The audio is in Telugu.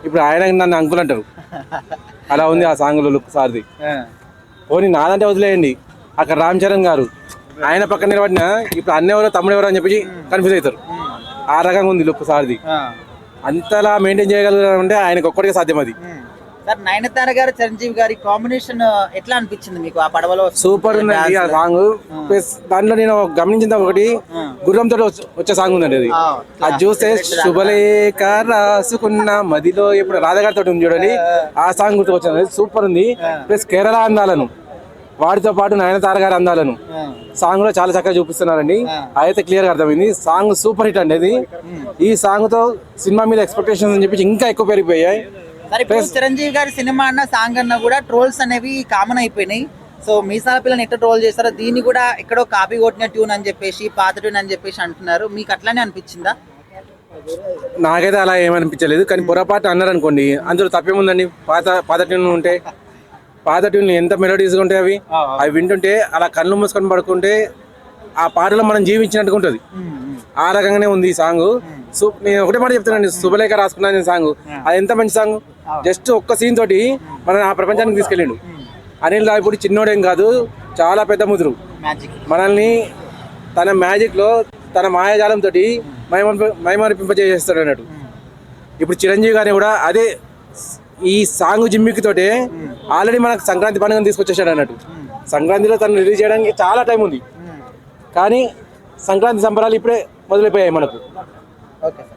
ఇప్పుడు ఆయన నన్ను అంకుల్ అంటారు. అలా ఉంది ఆ సాంగ్లో లుక్ సార్ది. పోనీ నాదంటే వదిలేయండి, అక్కడ రామ్ చరణ్ గారు ఆయన పక్కన నిలబడిన ఇప్పుడు అన్న ఎవరో తమ్ముడు ఎవరో అని చెప్పి కన్ఫ్యూజ్ అవుతారు. ఆ రకంగా ఉంది లుక్ సార్ది. అంతలా మెయింటైన్ చేయగలరు అంటే ఆయనకు ఒక్కడికే సాధ్యం అది. సార్ నయనతార గారు చిరంజీవి గారి కాంబినేషన్ ఎట్లా అనిపించింది మీకు ఆ పడవలో? సూపర్ ఉందండి ఆ సాంగ్. ప్లస్ దాంట్లో నేను గమనించిన ఒకటి గుర్రంతో వచ్చే సాంగ్ ఉందండి. అది చూస్తే శుభలేఖ రాసుకున్న మదిలో ఇప్పుడు రాధాగారితో ఉంది చూడండి, ఆ సాంగ్ గుర్తుకొచ్చింది. సూపర్ ఉంది. ప్లస్ కేరళ అందాలను వాటితో పాటు నయనతార గారి అందాలను సాంగ్ లో చాలా చక్కగా చూపిస్తున్నారండి. అయితే క్లియర్ గా అర్థమైంది సాంగ్ సూపర్ హిట్ అండి. అది ఈ సాంగ్ తో సినిమా మీద ఎక్స్పెక్టేషన్స్ అని చెప్పి ఇంకా ఎక్కువ పెరిగిపోయాయి. చిరంజీవి గారి సినిమా అన్న సాంగ్ అన్న కూడా ట్రోల్స్ అనేవి కామన్ అయిపోయినాయి. సో మీసాల పిల్లని ఎట్లా ట్రోల్ చేస్తారో దీన్ని కూడా ఎక్కడో కాపీ కొట్టిన ట్యూన్ అని చెప్పేసి పాత ట్యూన్ అని చెప్పేసి అంటున్నారు. మీకు అట్లానే అనిపించిందా? నాకైతే అలా ఏమనిపించలేదు. కానీ పొరపాటు అన్నారు అనుకోండి, అందులో తప్పేముందండి. పాత ట్యూన్ ఉంటే, పాత ట్యూన్లు ఎంత మెలోడీస్గా ఉంటాయి. అవి వింటుంటే అలా కళ్ళు మూసుకొని పడుకుంటే ఆ పాటలో మనం జీవించినట్టుగా ఉంటుంది. ఆ రకంగానే ఉంది ఈ సాంగ్. నేను ఒకటే మాట చెప్తానండి, శుభలేఖ రాసుకున్నాను సాంగ్. అది ఎంత మంచి సాంగ్. జస్ట్ ఒక్క సీన్ తోటి మన ఆ ప్రపంచానికి తీసుకెళ్ళిండు. అనిల్ రావిపూడి చిన్నోడేం కాదు, చాలా పెద్ద ముదురు. మనల్ని తన మ్యాజిక్ లో తన మాయాజాలంతో మైమరిపింపజేస్తాడు అన్నట్టు. ఇప్పుడు చిరంజీవి గారిని కూడా అదే ఈ సాంగ్ జిమ్మికి తోటే ఆల్రెడీ మనకు సంక్రాంతి పండుగను తీసుకొచ్చేసాడు అన్నట్టు. సంక్రాంతిలో తను రిలీజ్ చేయడానికి చాలా టైం ఉంది, కానీ సంక్రాంతి సంబరాలు ఇప్పుడే మొదలైపోయాయి మనకు.